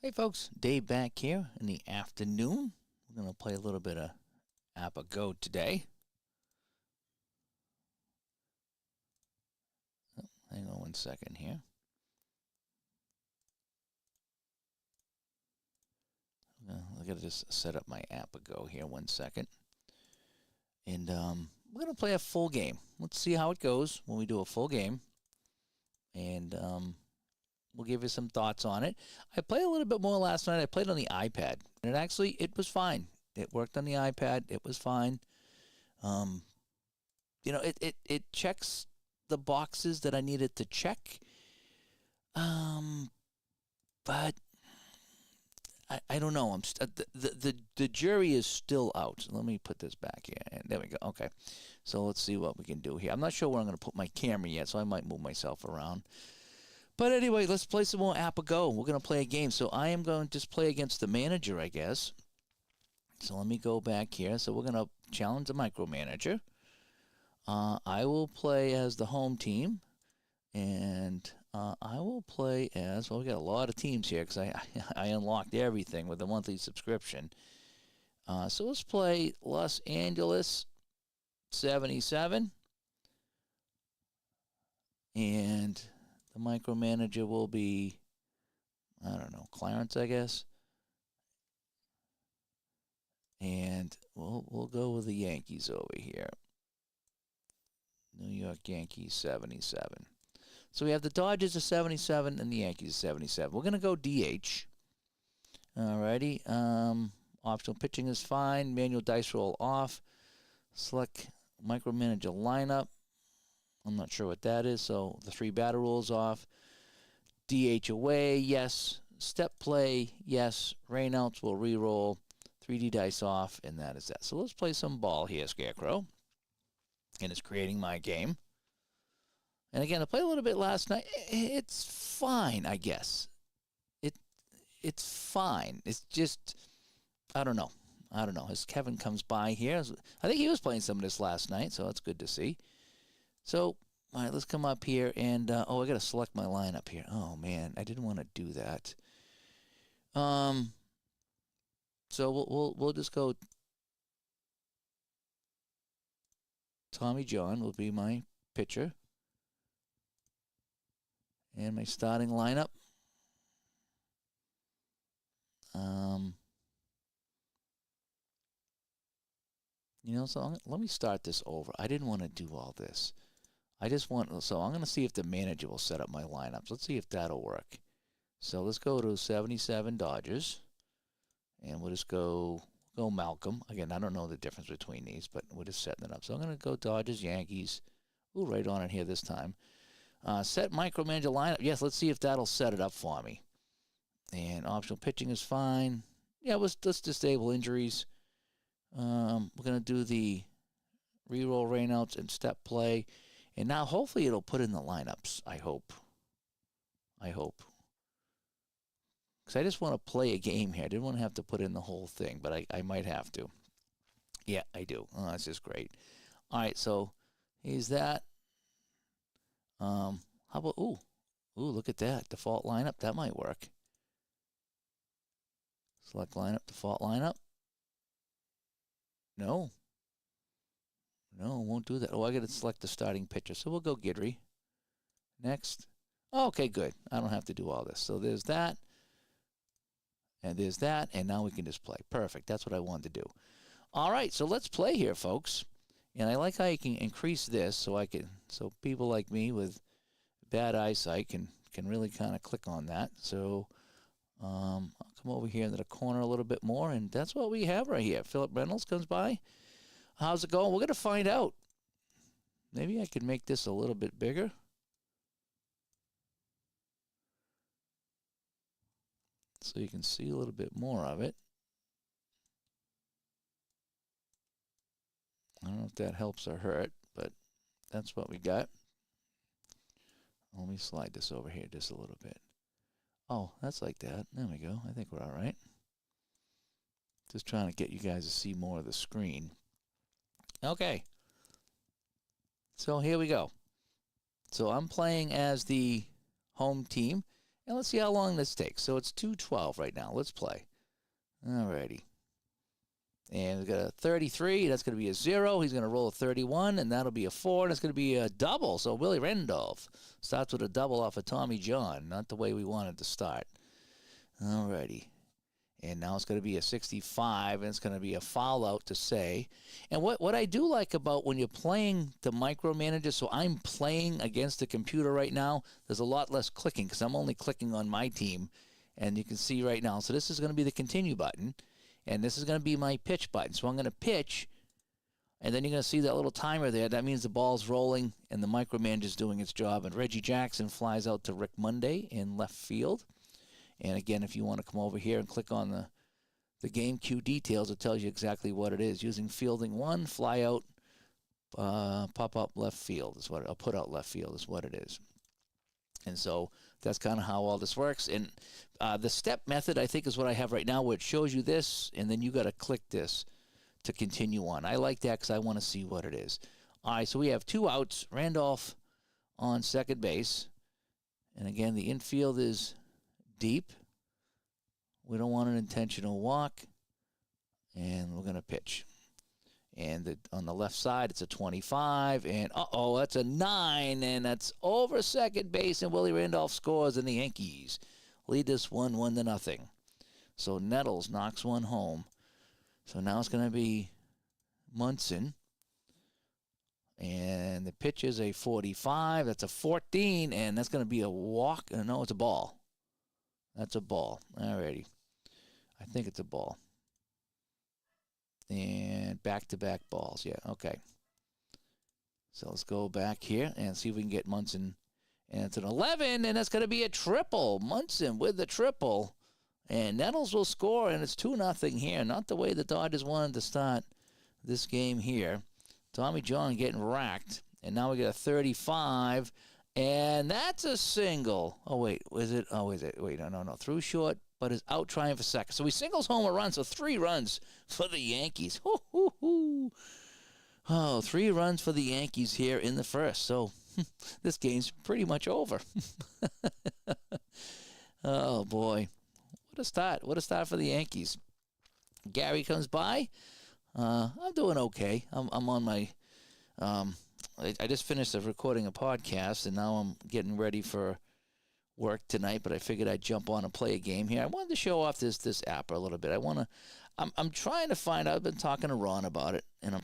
Hey folks, Dave back here in the afternoon. We're going to play a little bit of APBA Go today. Oh, hang on 1 second here. I got to just set up my APBA Go here 1 second. And we're going to play a full game. Let's see how it goes when we do a full game. And we'll give you some thoughts on it. I played a little bit more last night. I played on the iPad, and it was fine. It worked on the iPad. It was fine. It checks the boxes that I needed to check. But I don't know. The jury is still out. Let me put this back here. And there we go. Okay. So let's see what we can do here. I'm not sure where I'm going to put my camera yet, so I might move myself around. But anyway, let's play some more APBA Go. We're going to play a game. So I am going to just play against the manager, I guess. So let me go back here. So we're going to challenge the micromanager. I will play as the home team. And I will play as, well, we got a lot of teams here because I unlocked everything with the monthly subscription. So let's play Los Angeles 77. And the micromanager will be, I don't know, Clarence, I guess. And we'll go with the Yankees over here. New York Yankees 77. So we have the Dodgers of 77 and the Yankees of 77. We're going to go DH. Alrighty. Optional pitching is fine. Manual dice roll off. Select micromanager lineup. I'm not sure what that is. So the 3 batter rules off. DH away, yes. Step play, yes. Rainouts will re-roll. 3D dice off, and that is that. So let's play some ball here, Scarecrow. And it's creating my game. And again, I played a little bit last night. It's fine, I guess. It's fine. It's just, I don't know. As Kevin comes by here, I think he was playing some of this last night, so that's good to see. So, all right, let's come up here and, I got to select my lineup here. Oh, man, I didn't want to do that. So we'll just go. Tommy John will be my pitcher. And my starting lineup. So let me start this over. I didn't want to do all this. So I'm going to see if the manager will set up my lineups. Let's see if that'll work. So let's go to 77 Dodgers. And we'll just go Malcolm. Again, I don't know the difference between these, but we're just setting it up. So I'm going to go Dodgers, Yankees. Ooh, right on it here this time. Set micromanager lineup. Yes, let's see if that'll set it up for me. And optional pitching is fine. Yeah, let's disable injuries. We're going to do the reroll rainouts and step play. And now hopefully it'll put in the lineups. I hope. Because I just want to play a game here. I didn't want to have to put in the whole thing, but I might have to. Yeah, I do. Oh, that's just great. All right, so here's that. How about, ooh, look at that. Default lineup. That might work. Select lineup, default lineup. No, won't do that. Oh, I got to select the starting pitcher. So we'll go Guidry. Next. Okay, good. I don't have to do all this. So there's that. And there's that. And now we can just play. Perfect. That's what I wanted to do. All right, so let's play here, folks. And I like how you can increase this so people like me with bad eyesight can really kind of click on that. So I'll come over here into the corner a little bit more, and that's what we have right here. Philip Reynolds comes by. How's it going? We're going to find out. Maybe I could make this a little bit bigger. So you can see a little bit more of it. I don't know if that helps or hurt, but that's what we got. Let me slide this over here just a little bit. Oh, that's like that. There we go. I think we're all right. Just trying to get you guys to see more of the screen. Okay. So here we go. So I'm playing as the home team, And let's see how long this takes. So it's 2:12 right now. Let's play. Alrighty. And we've got a 33. That's going to be a 0. He's going to roll a 31, and that'll be a 4. And it's going to be a double. So Willie Randolph starts with a double off of Tommy John. Not the way we wanted to start. Alrighty. And now it's going to be a 65, and it's going to be a foul out to say. And what I do like about when you're playing the micromanager, so I'm playing against the computer right now, there's a lot less clicking because I'm only clicking on my team. And you can see right now, so this is going to be the continue button, and this is going to be my pitch button. So I'm going to pitch, and then you're going to see that little timer there. That means the ball's rolling, and the micromanager's doing its job. And Reggie Jackson flies out to Rick Monday in left field. And again, if you want to come over here and click on the game cue details, it tells you exactly what it is. Using fielding 1, fly out, pop up left field is what, put out left field is what it is. And so that's kind of how all this works. And the step method, I think, is what I have right now, where it shows you this, and then you got to click this to continue on. I like that because I want to see what it is. All right, so we have 2 outs. Randolph on second base. And again, the infield is deep. We don't want an intentional walk. And we're going to pitch. And on the left side, it's a 25. And, that's a 9. And that's over second base. And Willie Randolph scores, and the Yankees lead this 1-0. So Nettles knocks one home. So now it's going to be Munson. And the pitch is a 45. That's a 14. And that's going to be a walk. No, it's a ball. That's a ball. Alrighty. I think it's a ball. And back-to-back balls. Yeah, okay. So let's go back here and see if we can get Munson. And it's an 11, and that's going to be a triple. Munson with the triple. And Nettles will score, and it's 2-0 here. Not the way the Dodgers wanted to start this game here. Tommy John getting racked. And now we got a 35. And that's a single. Oh, wait. Was it? Oh, is it? Wait, no. Through short, but is out trying for second. So he singles home a run, so 3 runs for the Yankees. Oh, 3 runs for the Yankees here in the first. So this game's pretty much over. Oh, boy. What a start. What a start for the Yankees. Gary comes by. I'm doing okay. I'm on my... I just finished recording a podcast, and now I'm getting ready for work tonight, but I figured I'd jump on and play a game here. I wanted to show off this app a little bit. I'm trying to find out. I've been talking to Ron about it, and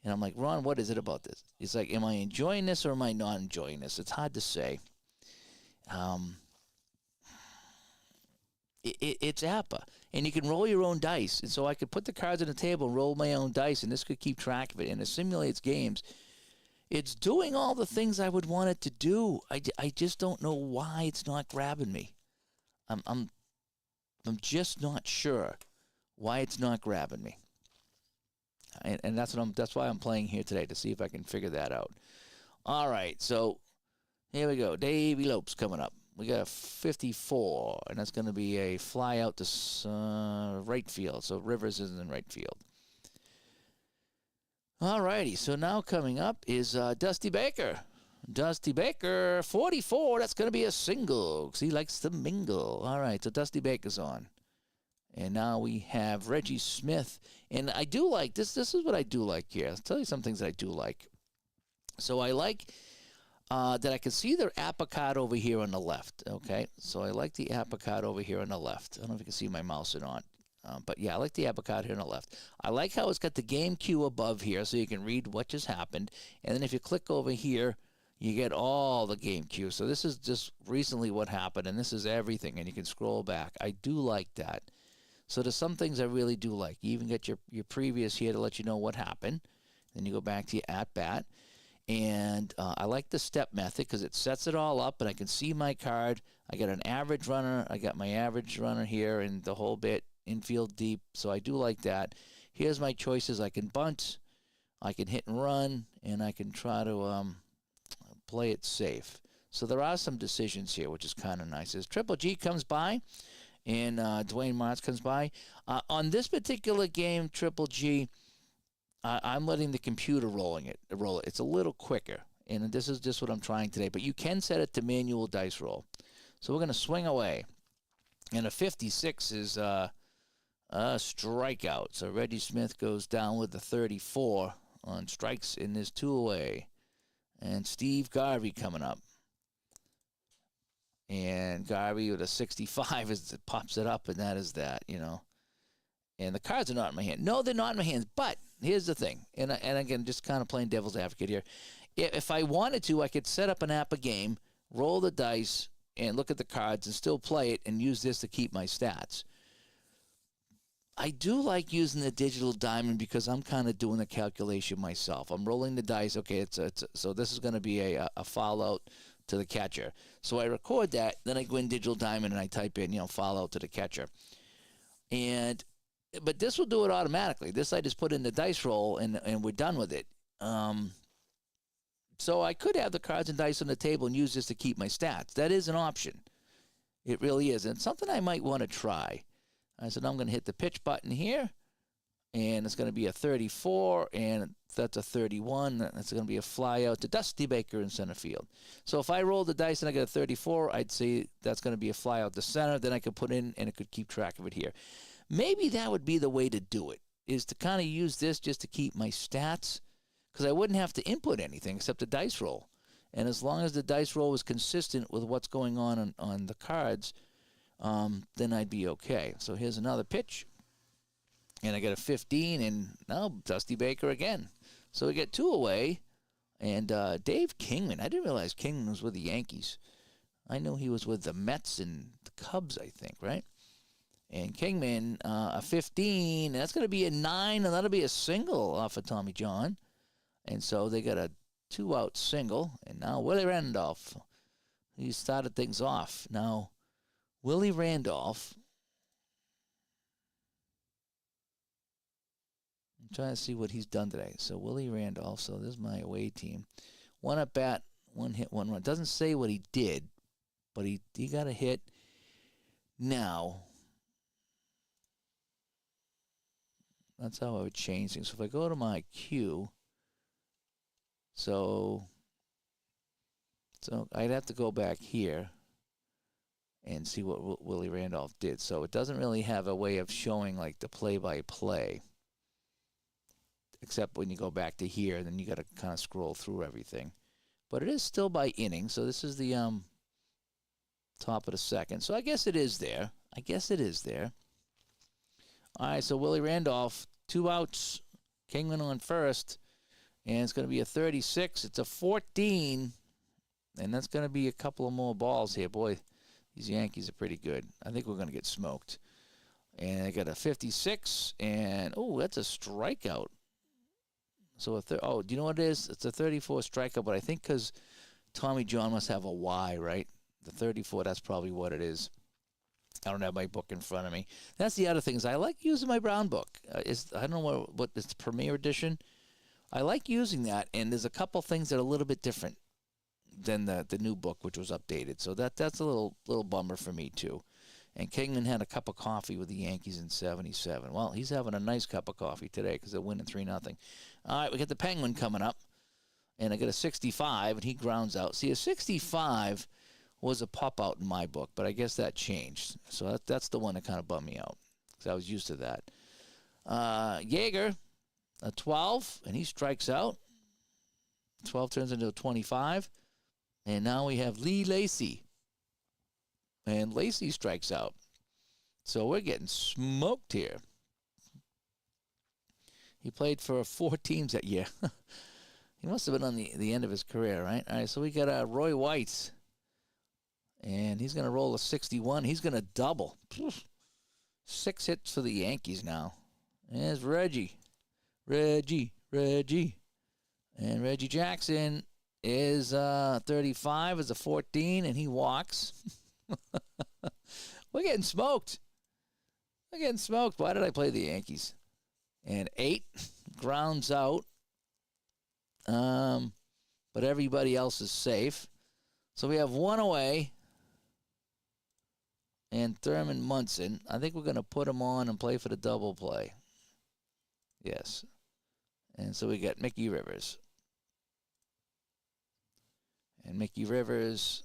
I'm like, Ron, what is it about this? He's like, am I enjoying this or am I not enjoying this? It's hard to say. It's APBA, and you can roll your own dice, and so I could put the cards on the table and roll my own dice, and this could keep track of it, and it simulates games. It's doing all the things I would want it to do. I just don't know why it's not grabbing me. I'm just not sure why it's not grabbing me. And that's why I'm playing here today, to see if I can figure that out. All right, so here we go. Davey Lopes coming up. We got a 54, and that's going to be a fly out to right field. So Rivers is in right field. All righty, so now coming up is Dusty Baker. Dusty Baker, 44. That's going to be a single because he likes to mingle. All right, so Dusty Baker's on. And now we have Reggie Smith. And I do like this. This is what I do like here. I'll tell you some things that I do like. So I like that I can see the APBA card over here on the left. Okay, so I like the APBA card over here on the left. I don't know if you can see my mouse or not. But yeah, I like the APBA card here on the left. I like how it's got the game cue above here so you can read what just happened. And then if you click over here, you get all the game cues. So this is just recently what happened, and this is everything. And you can scroll back. I do like that. So there's some things I really do like. You even get your previous here to let you know what happened. Then you go back to your at-bat. And I like the step method because it sets it all up, and I can see my card. I got an average runner. I got my average runner here and the whole bit. Infield deep, so I do like that. Here's my choices. I can bunt, I can hit and run, and I can try to play it safe. So there are some decisions here, which is kind of nice. As Triple G comes by, and Dwayne Martz comes by. On this particular game, Triple G, I'm letting the computer roll it. It's a little quicker, and this is just what I'm trying today. But you can set it to manual dice roll. So we're going to swing away. And a 56 is a strikeout. So Reggie Smith goes down with the 34 on strikes in this 2 away. And Steve Garvey coming up. And Garvey with a 65 it pops it up, and that is that, you know. And the cards are not in my hand. No, they're not in my hands. But here's the thing. And again, just kind of playing devil's advocate here. If I wanted to, I could set up an APBA game, roll the dice, and look at the cards and still play it and use this to keep my stats. I do like using the digital diamond because I'm kind of doing the calculation myself. I'm rolling the dice. Okay, so this is going to be a foul out to the catcher. So I record that, then I go in digital diamond and I type in, foul out to the catcher. But this will do it automatically. This I just put in the dice roll and we're done with it. So I could have the cards and dice on the table and use this to keep my stats. That is an option. It really is. And it's something I might want to try. I said I'm going to hit the pitch button here, and it's going to be a 34, and that's a 31. That's going to be a fly out to Dusty Baker in center field. So if I roll the dice and I get a 34, I'd say that's going to be a fly out to center. Then I could put in, and it could keep track of it here. Maybe that would be the way to do it, is to kind of use this just to keep my stats, because I wouldn't have to input anything except the dice roll. And as long as the dice roll was consistent with what's going on the cards, then I'd be okay. So here's another pitch. And I got a 15, and now Dusty Baker again. So we get 2 away. And Dave Kingman, I didn't realize Kingman was with the Yankees. I knew he was with the Mets and the Cubs, I think, right? And Kingman, a 15, and that's going to be a 9, and that'll be a single off of Tommy John. And so they got a 2-out single. And now Willie Randolph, he started things off. Now, Willie Randolph, I'm trying to see what he's done today. So Willie Randolph, so this is my away team. 1 at bat, 1 hit, 1 run. It doesn't say what he did, but he got a hit. Now, that's how I would change things. So if I go to my queue, so I'd have to go back here and see what Willie Randolph did. So it doesn't really have a way of showing like the play-by-play, except when you go back to here, and then you got to kind of scroll through everything. But it is still by inning, so this is the top of the second. So I guess it is there. All right, so Willie Randolph, 2 outs, Kingman on first, and it's going to be a 36. It's a 14, and that's going to be a couple of more balls here. Boy, these Yankees are pretty good. I think we're going to get smoked. And I got a 56, and, that's a strikeout. So, do you know what it is? It's a 34 strikeout, but I think because Tommy John must have a Y, right? The 34, that's probably what it is. I don't have my book in front of me. That's the other thing is I like using my brown book. I don't know what it's the Premier Edition. I like using that, and there's a couple things that are a little bit different than the new book, which was updated. So that's a little bummer for me too. And Kingman had a cup of coffee with the Yankees in '77. Well, he's having a nice cup of coffee today because they're winning 3-0. All right, we got the Penguin coming up, and I got a 65, and he grounds out. See, a 65 was a pop-out in my book, but I guess that changed. So that's the one that kind of bummed me out because I was used to that. Yeager, a 12, and he strikes out. 12 turns into a 25. And now we have Lee Lacy. And Lacy strikes out. So we're getting smoked here. He played for 4 teams that year. He must have been on the end of his career, right? All right, so we got Roy White. And he's going to roll a 61. He's going to double. 6 hits for the Yankees now. And there's Reggie. And Reggie Jackson is 35 as a 14, and he walks. We're getting smoked. Why did I play the Yankees? And 8 grounds out. But everybody else is safe. So we have 1 away. And Thurman Munson. I think we're going to put him on and play for the double play. Yes. And so we got Mickey Rivers. And Mickey Rivers,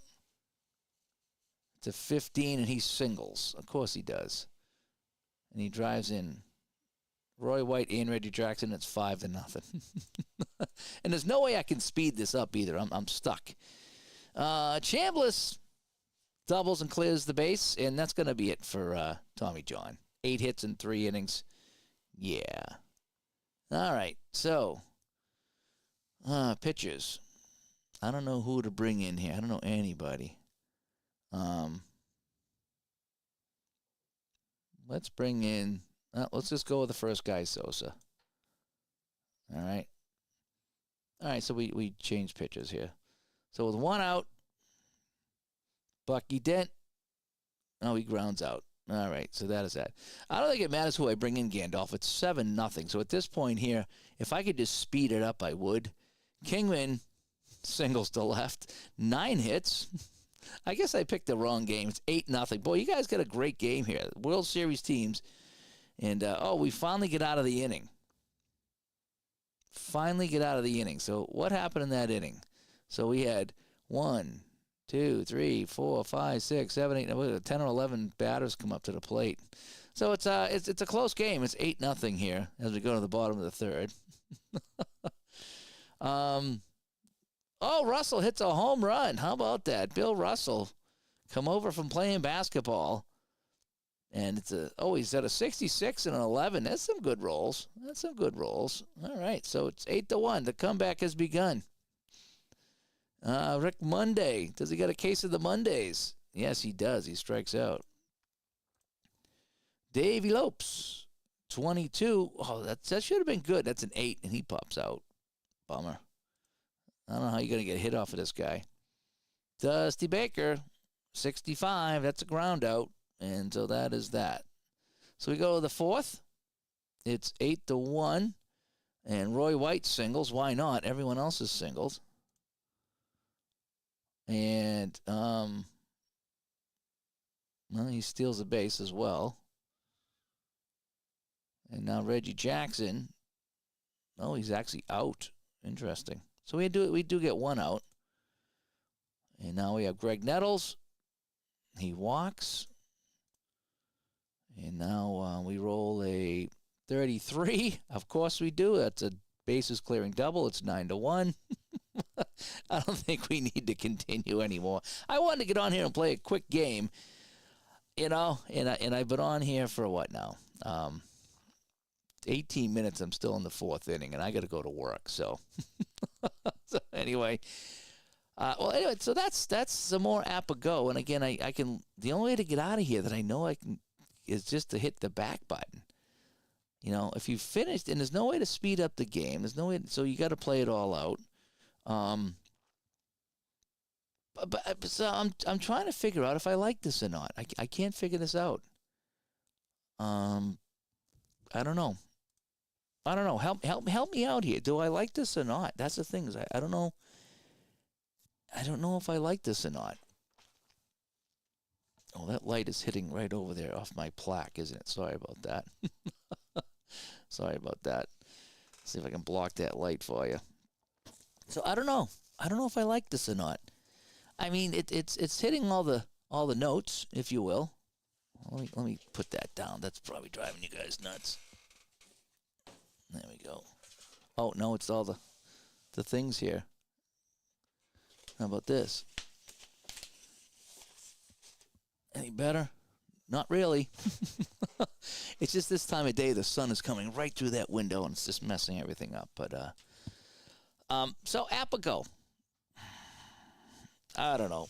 it's to 15, and he singles. Of course he does. And he drives in Roy White and Reggie Jackson. It's 5-0. And there's no way I can speed this up either. I'm stuck. Chambliss doubles and clears the base, and that's going to be it for Tommy John. 8 hits in 3 innings. Yeah. All right. So, pitchers. I don't know who to bring in here. I don't know anybody. Let's bring in. Let's just go with the first guy, Sosa. All right. All right. So we changed pitchers here. So with 1 out, Bucky Dent. Oh, he grounds out. All right, so that is that. I don't think it matters who I bring in, Gandalf. It's 7-0. So at this point here, if I could just speed it up, I would. Kingman singles to left. 9 hits. I guess I picked the wrong game. It's 8-0. Boy, you guys got a great game here. World Series teams. And, we finally get out of the inning. So what happened in that inning? So we had 1, 2, 3, 4, 5, 6, 7, 8, 10 or 11 batters come up to the plate. So it's a close game. It's 8-0 here as we go to the bottom of the third. Russell hits a home run. How about that? Bill Russell come over from playing basketball. And he's at a 66 and an 11. That's some good rolls. All right, so it's 8-1. The comeback has begun. Rick Monday. Does he got a case of the Mondays? Yes, he does. He strikes out. Davey Lopes, 22. Oh, that should have been good. That's an 8, and he pops out. Bummer. I don't know how you're going to get hit off of this guy. Dusty Baker, 65. That's a ground out. And so that is that. So we go to the fourth. It's 8-1. And Roy White singles. Why not? Everyone else is singles. And he steals a base as well. And now Reggie Jackson. Oh, he's actually out. Interesting. So we do get 1 out. And now we have Greg Nettles. He walks. And now we roll a 33. Of course we do. That's a bases clearing double. It's 9-1. I don't think we need to continue anymore. I wanted to get on here and play a quick game, and I've been on here for what now? 18 minutes. I'm still in the 4th inning, and I got to go to work. So, anyway. So that's some more APBA Go. And again, I can. The only way to get out of here that I know I can is just to hit the back button. If you've finished, and there's no way to speed up the game. There's no way. So you got to play it all out. So I'm trying to figure out if I like this or not. I can't figure this out. I don't know. Help me out here. Do I like this or not? That's the thing. I don't know. I don't know if I like this or not. Oh, that light is hitting right over there off my plaque, isn't it? Sorry about that. See if I can block that light for you. So I don't know. I don't know if I like this or not. I mean, it's hitting all the notes, if you will. Let me put that down. That's probably driving you guys nuts. There we go. Oh no, it's all the things here. How about this? Any better? Not really. It's just this time of day, the sun is coming right through that window, and it's just messing everything up. But so APBA Go. I don't know.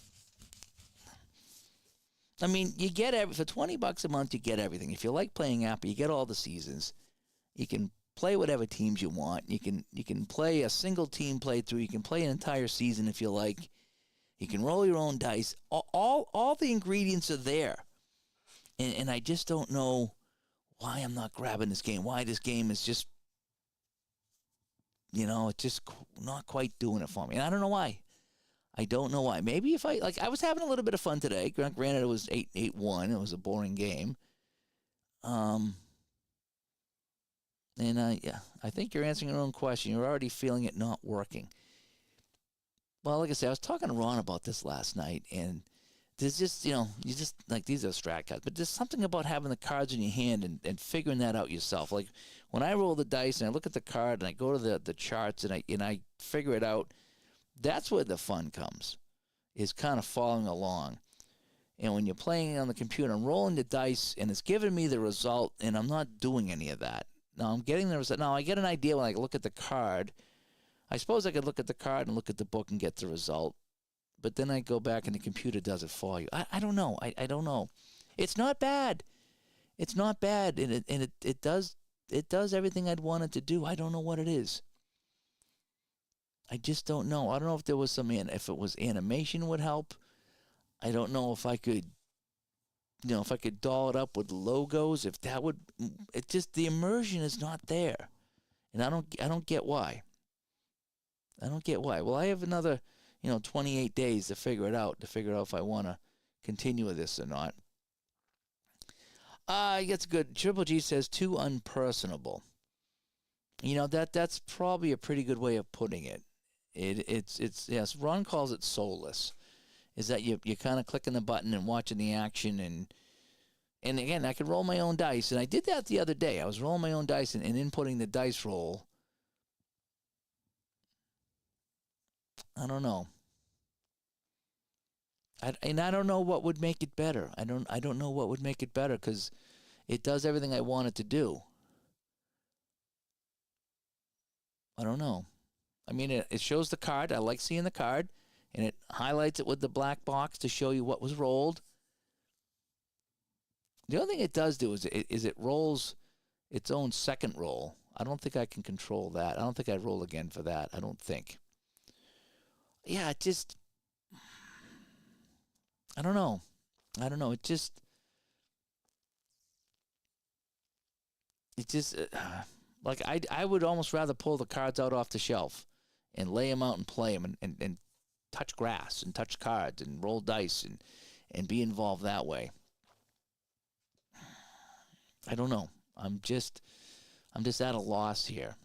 I mean, you get for $20 a month, you get everything. If you like playing APBA, you get all the seasons. You can play whatever teams you want. You can play a single team playthrough. You can play an entire season if you like. You can roll your own dice. All the ingredients are there. And I just don't know why I'm not grabbing this game. Why this game is just, it's just not quite doing it for me. And I don't know why. I don't know why. Maybe if I was having a little bit of fun today. Granted, it was 8-1. It was a boring game. And I think you're answering your own question. You're already feeling it not working. Well, like I said, I was talking to Ron about this last night, and there's just, you just, like, these are strat cards, but there's something about having the cards in your hand and figuring that out yourself. Like, when I roll the dice and I look at the card and I go to the charts and I figure it out, that's where the fun comes, is kind of following along. And when you're playing on the computer, I'm rolling the dice and it's giving me the result, and I'm not doing any of that. Now I'm getting the result. Now I get an idea when I look at the card. I suppose I could look at the card and look at the book and get the result. But then I go back and the computer does it for you. I don't know. I don't know. It's not bad. It's not bad, and it does everything I'd want it to do. I don't know what it is. I just don't know. I don't know if there was if it was animation would help. I don't know if I could, if I could doll it up with logos. If that would, it just, the immersion is not there, and I don't get why. I don't get why. Well, I have another 28 days to figure it out, if I want to continue with this or not. That's good. Triple G says too unpersonable. That's probably a pretty good way of putting it. It's yes. Ron calls it soulless. Is that you're kind of clicking the button and watching the action, and again, I could roll my own dice, and I did that the other day. I was rolling my own dice and inputting the dice roll. I don't know. I don't know what would make it better. I don't know what would make it better, because it does everything I want it to do. I don't know. I mean, it shows the card. I like seeing the card, and it highlights it with the black box to show you what was rolled. The only thing it does do is it rolls its own second roll. I don't think I can control that. I don't think I'd roll again for that. I don't think. Yeah, it just, I don't know. It just like I would almost rather pull the cards out off the shelf and lay them out and play them and touch grass and touch cards and roll dice and be involved that way. I don't know. I'm just at a loss here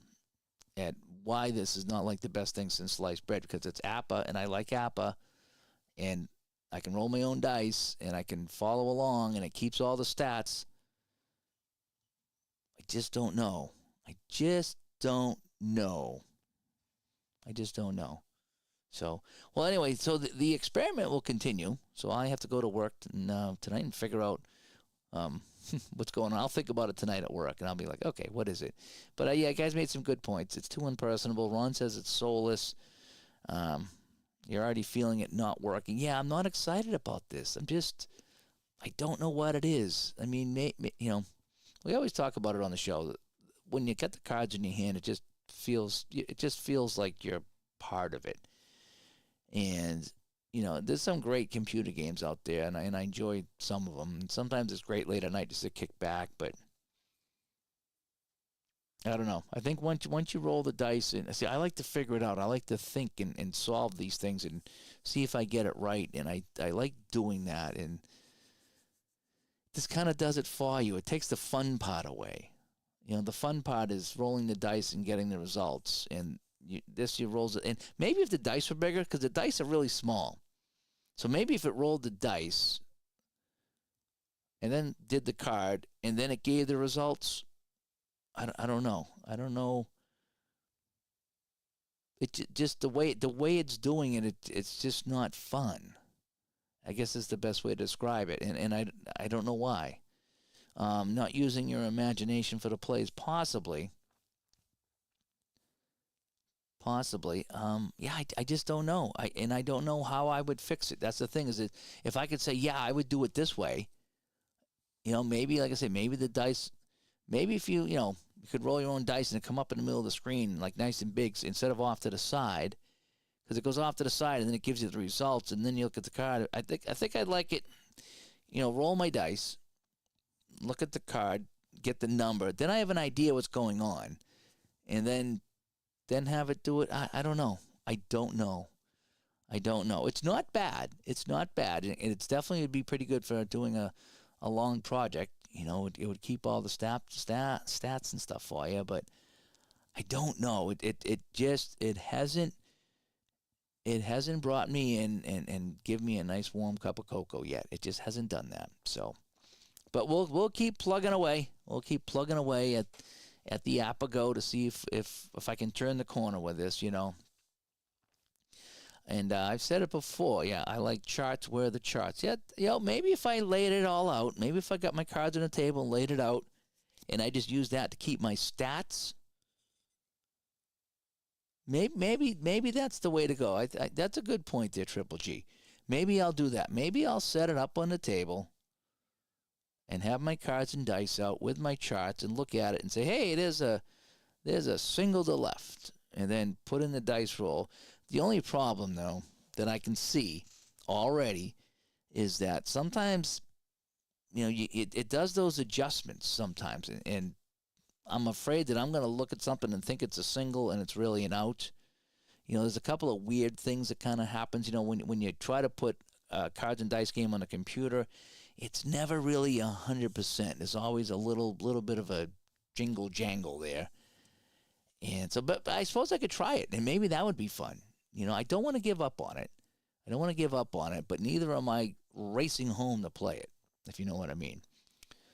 at why this is not like the best thing since sliced bread, because it's APBA and I like APBA, and I can roll my own dice and I can follow along and it keeps all the stats. I just don't know. I just don't know. So, well, anyway, so the experiment will continue. So I have to go to work tonight and figure out what's going on. I'll think about it tonight at work, and I'll be like, okay, what is it? But yeah, guys made some good points. It's too unpersonable. Ron says it's soulless. You're already feeling it not working. Yeah, I'm not excited about this. I don't know what it is. I mean, we always talk about it on the show. When you get the cards in your hand, it just feels like you're part of it. And there's some great computer games out there, and I enjoy some of them. And sometimes it's great late at night just to kick back, but I don't know. I think once you roll the dice, and see, I like to figure it out. I like to think and solve these things and see if I get it right, and I like doing that. And this kind of does it for you. It takes the fun part away. The fun part is rolling the dice and getting the results, and you rolls it. And maybe if the dice were bigger, because the dice are really small. So maybe if it rolled the dice and then did the card and then it gave the results, I don't know. I don't know. It just the way it's doing it, it's just not fun. I guess is the best way to describe it. And I don't know why. Not using your imagination for the plays, possibly. Yeah, I just don't know. I don't know how I would fix it. That's the thing, is that if I could say, yeah, I would do it this way, maybe, like I say, maybe the dice, maybe if you could roll your own dice and come up in the middle of the screen, like nice and big, instead of off to the side, because it goes off to the side and then it gives you the results, and then you look at the card. I think I'd like it, roll my dice, look at the card, get the number, then I have an idea what's going on, and then have it do it. I don't know. I don't know. It's not bad. And it's definitely would be pretty good for doing a long project. It would keep all the stats and stuff for you. But I don't know. It hasn't it hasn't brought me in and give me a nice warm cup of cocoa yet. It just hasn't done that. So, but we'll keep plugging away. We'll keep plugging away at the APBA Go to see if I can turn the corner with this, And I've said it before. Yeah, I like charts. Where are the charts? Yeah, maybe if I laid it all out, maybe if I got my cards on the table and laid it out, and I just used that to keep my stats. Maybe that's the way to go. That's a good point there, Triple G. Maybe I'll do that. Maybe I'll set it up on the table and have my cards and dice out with my charts and look at it and say, hey, there's a single to left, and then put in the dice roll. The only problem, though, that I can see already is that sometimes, it does those adjustments sometimes, and I'm afraid that I'm going to look at something and think it's a single and it's really an out. There's a couple of weird things that kind of happens. When you try to put a cards and dice game on a computer, it's never really 100%. There's always a little bit of a jingle jangle there. And so, but I suppose I could try it, and maybe that would be fun. I don't want to give up on it. But neither am I racing home to play it, if you know what I mean.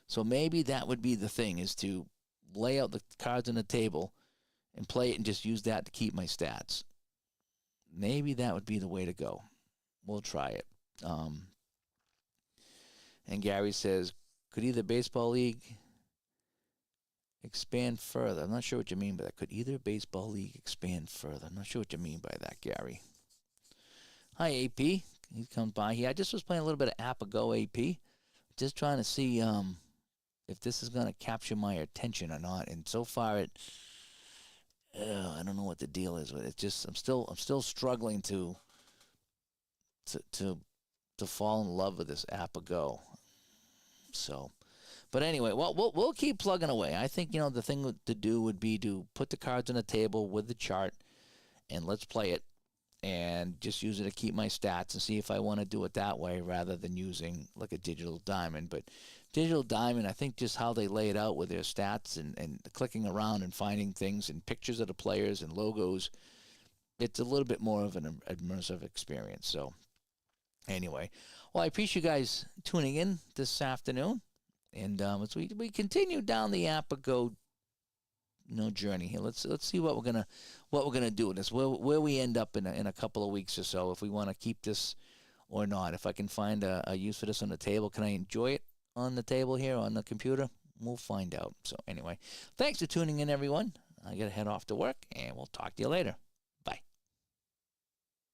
So maybe that would be the thing, is to lay out the cards on the table and play it and just use that to keep my stats. Maybe that would be the way to go. We'll try it. And Gary says, could either baseball league expand further? I'm not sure what you mean by that. Could either baseball league expand further? I'm not sure what you mean by that, Gary. Hi, AP. He comes by here. I just was playing a little bit of APBA Go, AP. Just trying to see if this is going to capture my attention or not. And so far, I don't know what the deal is with it. Just I'm still struggling to fall in love with this APBA Go. So, but anyway, well, we'll keep plugging away. I think the thing to do would be to put the cards on the table with the chart, and let's play it, and just use it to keep my stats and see if I want to do it that way rather than using like a digital diamond. But digital diamond, I think just how they lay it out with their stats and clicking around and finding things and pictures of the players and logos, it's a little bit more of an immersive experience. So anyway, well, I appreciate you guys tuning in this afternoon, and as we continue down the APBA Go journey here. Let's see what we're gonna do with this. Where we end up in a couple of weeks or so, if we want to keep this or not. If I can find a use for this on the table, can I enjoy it on the table here on the computer? We'll find out. So anyway, thanks for tuning in, everyone. I gotta head off to work, and we'll talk to you later.